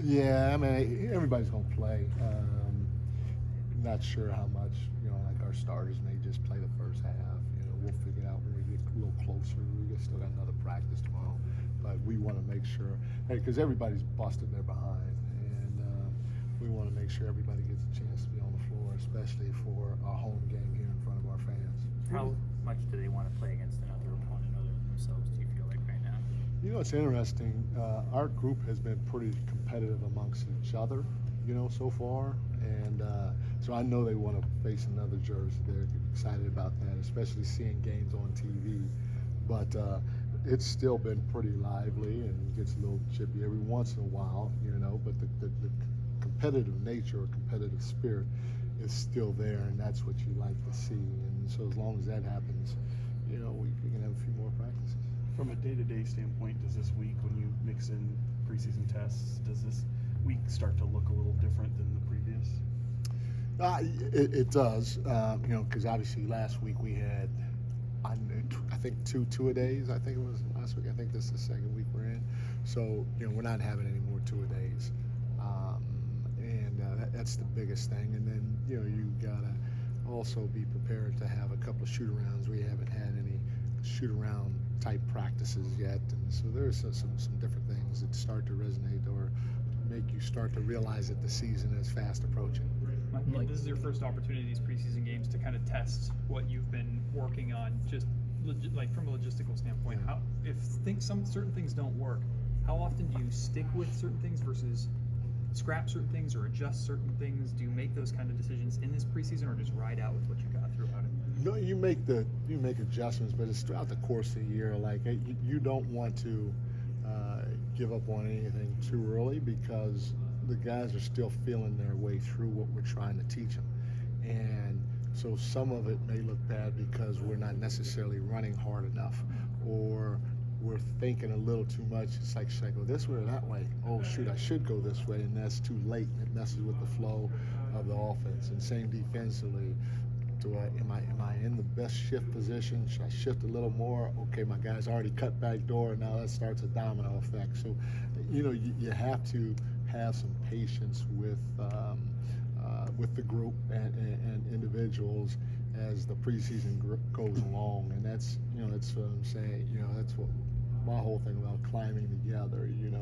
Yeah, I mean, everybody's going to play. Not sure how much, like our starters may just play the first half. We'll figure it out when we get a little closer. Still got another practice tomorrow. But we want to make sure, because everybody's busted their behind. And we want to make sure everybody gets a chance to be on the floor, especially for our home game here in front of our fans. How much do they want to play against another opponent other than themselves, do you feel like right now? It's interesting. Our group has been pretty competitive amongst each other, so far. And so I know they want to face another jersey. They're excited about that, especially seeing games on TV. But it's still been pretty lively and gets a little chippy every once in a while, but the competitive nature or competitive spirit is still there, and that's what you like to see. And so as long as that happens, we can have a few more practices. From a day-to-day standpoint, does this week, when you mix in preseason tests, does this week start to look a little different than the previous? It does, because obviously last week we had, I think two-a-days. I think it was last week. I think this is the second week we're in. So we're not having any more two-a-days, and that's the biggest thing. And then you gotta also be prepared to have a couple of shoot-arounds. We haven't had any shoot-around type practices yet, and so there's some different things that start to resonate or make you start to realize that the season is fast approaching. This is your first opportunity these preseason games to kind of test what you've been working on, just like from a logistical standpoint. Yeah. If certain things don't work, how often do you stick with certain things versus scrap certain things or adjust certain things? Do you make those kind of decisions in this preseason, or just ride out with what you got throughout it? No, you make adjustments, but it's throughout the course of the year. Like you don't want to give up on anything too early, because the guys are still feeling their way through what we're trying to teach them. And so some of it may look bad because we're not necessarily running hard enough, or we're thinking a little too much. It's like, should I go this way or that way? Oh, shoot, I should go this way, and that's too late. It messes with the flow of the offense. And same defensively. Am I in the best shift position? Should I shift a little more? Okay, my guy's already cut back door. Now that starts a domino effect. So, you have to have some patience with the group and individuals as the preseason goes along. And that's what I'm saying. That's what my whole thing about climbing together. You're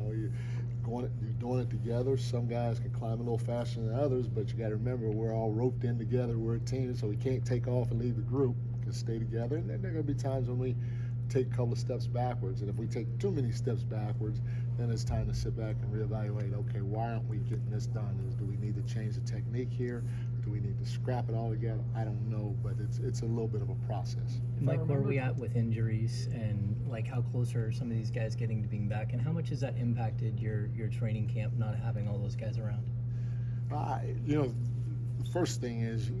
doing it together. Some guys can climb a little faster than others, but you got to remember, we're all roped in together. We're a team, so we can't take off and leave the group. We can stay together. And then there are going to be times when we take a couple of steps backwards. And if we take too many steps backwards, then it's time to sit back and reevaluate, okay, why aren't we getting this done? Do we need to change the technique here? Do we need to scrap it all together? I don't know, but it's a little bit of a process. Mike, where are we at with injuries, and like how close are some of these guys getting to being back, and how much has that impacted your training camp, not having all those guys around? The first thing is,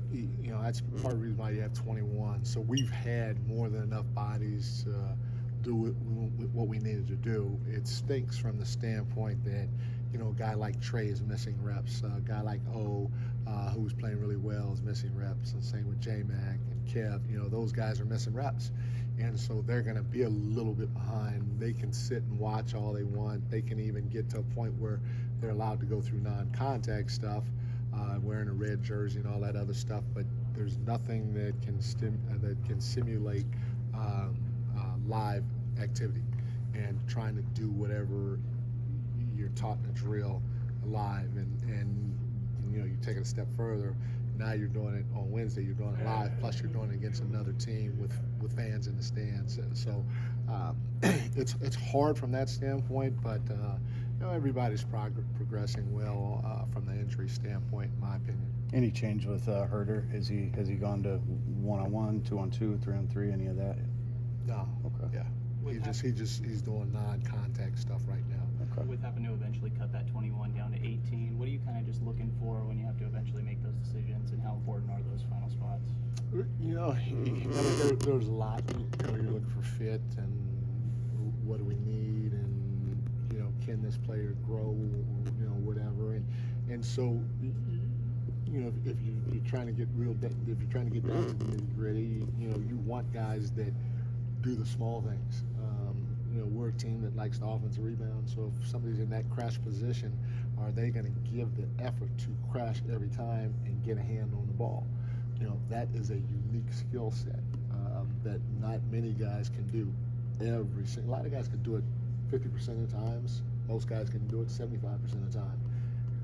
that's part of the reason why you have 21. So we've had more than enough bodies to do what we needed to do. It stinks from the standpoint that, a guy like Trey is missing reps. A guy like O, who's playing really well, is missing reps. And same with J-Mac and Kev. Those guys are missing reps. And so they're going to be a little bit behind. They can sit and watch all they want. They can even get to a point where they're allowed to go through non-contact stuff, wearing a red jersey and all that other stuff. But there's nothing that can simulate live activity and trying to do whatever you're taught in a drill live. And you take it a step further. Now you're doing it on Wednesday. You're doing it live. Plus you're doing it against another team with fans in the stands. And so it's hard from that standpoint. But everybody's progressing well from the injury standpoint, in my opinion. Any change with Herder? Has he gone to 1-on-1, 2-on-2, 3-on-3, any of that? No. Okay. Yeah. He's doing non-contact stuff right now. Okay. With having to eventually cut that 21 down to 18, what are you kind of just looking for when you have to eventually make those decisions, and how important are those final spots? There's a lot. You're looking for fit and what do we need, and can this player grow, whatever, and so if you're trying to get if you're trying to get down to the nitty gritty, you want guys that do the small things. we're a team that likes the offensive rebound. So if somebody's in that crash position, are they going to give the effort to crash every time and get a hand on the ball? That is a unique skill set that not many guys can do. A lot of guys can do it 50% of the times. Most guys can do it 75% of the time.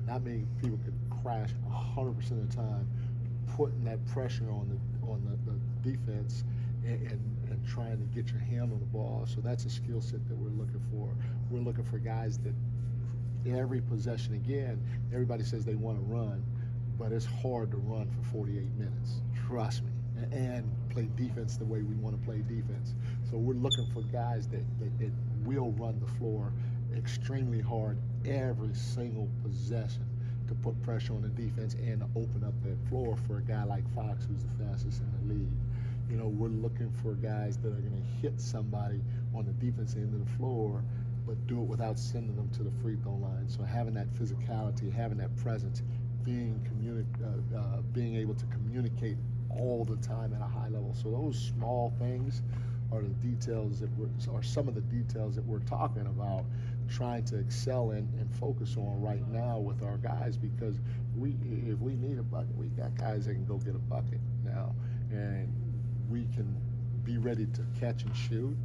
Not many people can crash 100% of the time, putting that pressure on the defense and trying to get your hand on the ball. So that's a skill set that we're looking for. We're looking for guys that every possession, again, everybody says they want to run, but it's hard to run for 48 minutes. Trust me. And play defense the way we want to play defense. So we're looking for guys that will run the floor extremely hard every single possession to put pressure on the defense and to open up that floor for a guy like Fox, who's the fastest in the league. We're looking for guys that are going to hit somebody on the defense end of the floor, but do it without sending them to the free throw line. So having that physicality, having that presence, being able to communicate all the time at a high level. So those small things are the details are some of the details that we're talking about, trying to excel in and focus on right now with our guys, because if we need a bucket, we got guys that can go get a bucket now, and we can be ready to catch and shoot.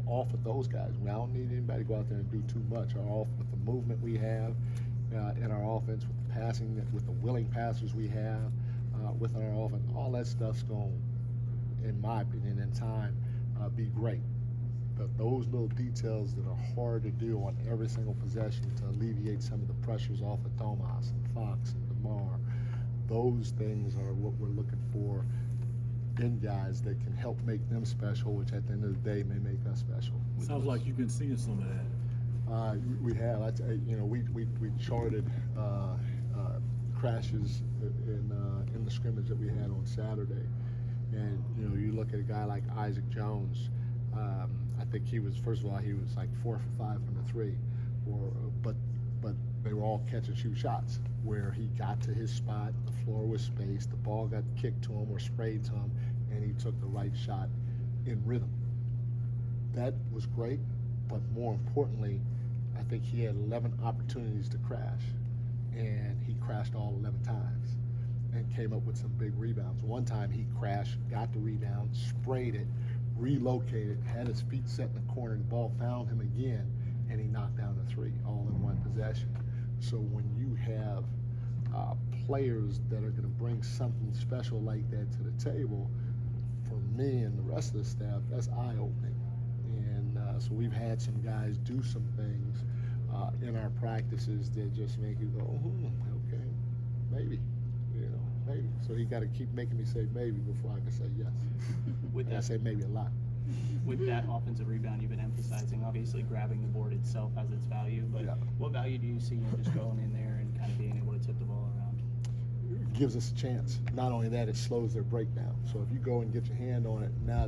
Off of those guys. I don't need anybody to go out there and do too much. With the movement we have in our offense, with the passing, with the willing passers we have with our offense, all that stuff's going, in my opinion, in time, be great. But those little details that are hard to do on every single possession to alleviate some of the pressures off of Tomas and Fox and DeMar, those things are what we're looking for in guys that can help make them special, which at the end of the day may make us special. Sounds like you've been seeing some of that. We have. We charted crashes in the scrimmage that we had on Saturday, and you look at a guy like Isaac Jones. I think he was, first of all, he was like 4 for 5 from the three, but they were all catch and shoot shots where he got to his spot, the floor was spaced, the ball got kicked to him or sprayed to him, and he took the right shot in rhythm. That was great, but more importantly, I think he had 11 opportunities to crash, and he crashed all 11 times and came up with some big rebounds. One time he crashed, got the rebound, sprayed it, relocated, had his feet set in the corner, the ball found him again, and he knocked down a three all in one possession. So when you have players that are going to bring something special like that to the table, for me and the rest of the staff, that's eye-opening. And so we've had some guys do some things in our practices that just make you go, okay, maybe, maybe. So he got to keep making me say maybe before I can say yes. I say maybe a lot. With that offensive rebound you've been emphasizing, obviously grabbing the board itself has its value, but what value do you see in just going in there and kind of being able to tip the ball around? It gives us a chance. Not only that, it slows their breakdown. So if you go and get your hand on it, now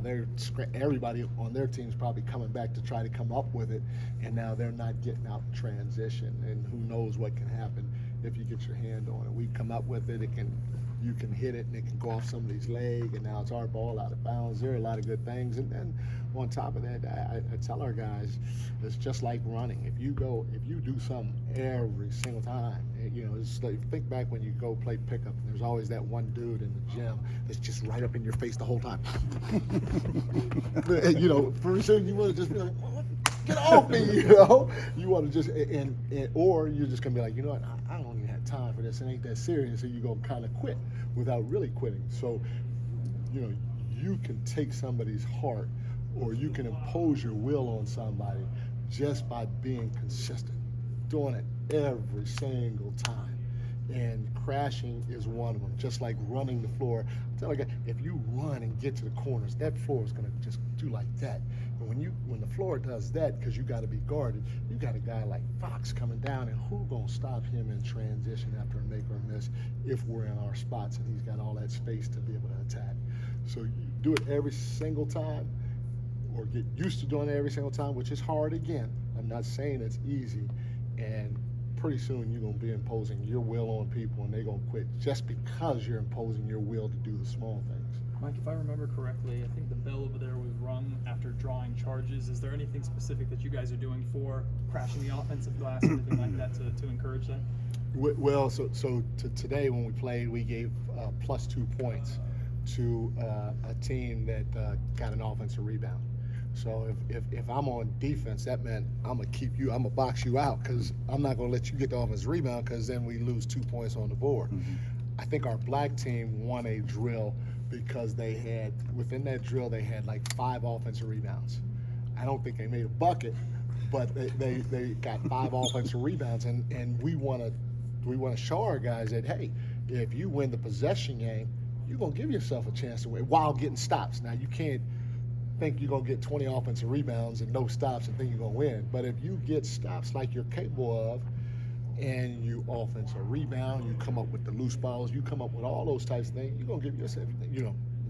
everybody on their team's probably coming back to try to come up with it, and now they're not getting out in transition, and who knows what can happen if you get your hand on it. We come up with it, you can hit it and it can go off somebody's leg, and now it's our ball out of bounds. There are a lot of good things, and then on top of that, I tell our guys, it's just like running. If you do something every single time, it's like, think back when you go play pickup, and there's always that one dude in the gym that's just right up in your face the whole time. Pretty soon you want to just be like, get off me, You want to just, or you're just going to be like, you know what, I don't even have time for this. It ain't that serious. So you're going to kind of quit without really quitting. So, you can take somebody's heart, or you can impose your will on somebody just by being consistent, doing it every single time. And crashing is one of them, just like running the floor. I tell a guy, if you run and get to the corners, that floor is going to just do like that. And when the floor does that, because you got to be guarded, you got a guy like Fox coming down, and who's going to stop him in transition after a make or a miss if we're in our spots and he's got all that space to be able to attack. So you do it every single time, or get used to doing it every single time, which is hard again. I'm not saying it's easy, and pretty soon you're going to be imposing your will on people, and they're going to quit just because you're imposing your will to do the small things. Mike, if I remember correctly, I think the bell over there was rung after drawing charges. Is there anything specific that you guys are doing for crashing the offensive glass or anything like that to encourage that? Well, so today when we played, we gave +2 points to a team that got an offensive rebound. So if I'm on defense, that meant I'm gonna box you out because I'm not gonna let you get the offensive rebound because then we lose 2 points on the board. Mm-hmm. I think our black team won a drill because within that drill they had like 5 offensive rebounds. I don't think they made a bucket, but they got 5 offensive rebounds, and we want to show our guys that, hey, if you win the possession game, you're gonna give yourself a chance to win while getting stops. Now you can't think you're gonna get 20 offensive rebounds and no stops and think you're gonna win, but if you get stops like you're capable of, and you offensive rebound, you come up with the loose balls, you come up with all those types of things, you're gonna give yourself,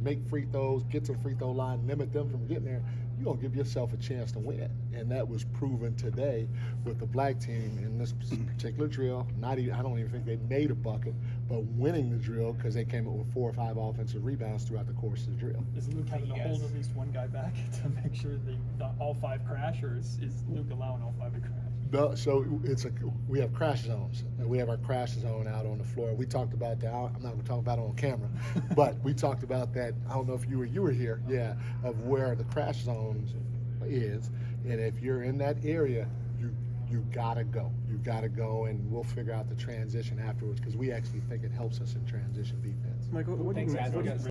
make free throws, get to the free throw line, limit them from getting there, you're gonna give yourself a chance to win. And that was proven today with the black team in this particular drill. I don't even think they made a bucket, but winning the drill because they came up with 4 or 5 offensive rebounds throughout the course of the drill. Is Luke having to hold at least one guy back to make sure all 5 crash, or is Luke allowing all 5 to crash? No, so we have crash zones. We have our crash zone out on the floor. We talked about that. I'm not going to talk about it on camera, but we talked about that. I don't know if you were here, yeah, of where the crash zone is, and if you're in that area, you gotta go. You gotta go, and we'll figure out the transition afterwards because we actually think it helps us in transition defense. Michael, what do you Thanks, guys.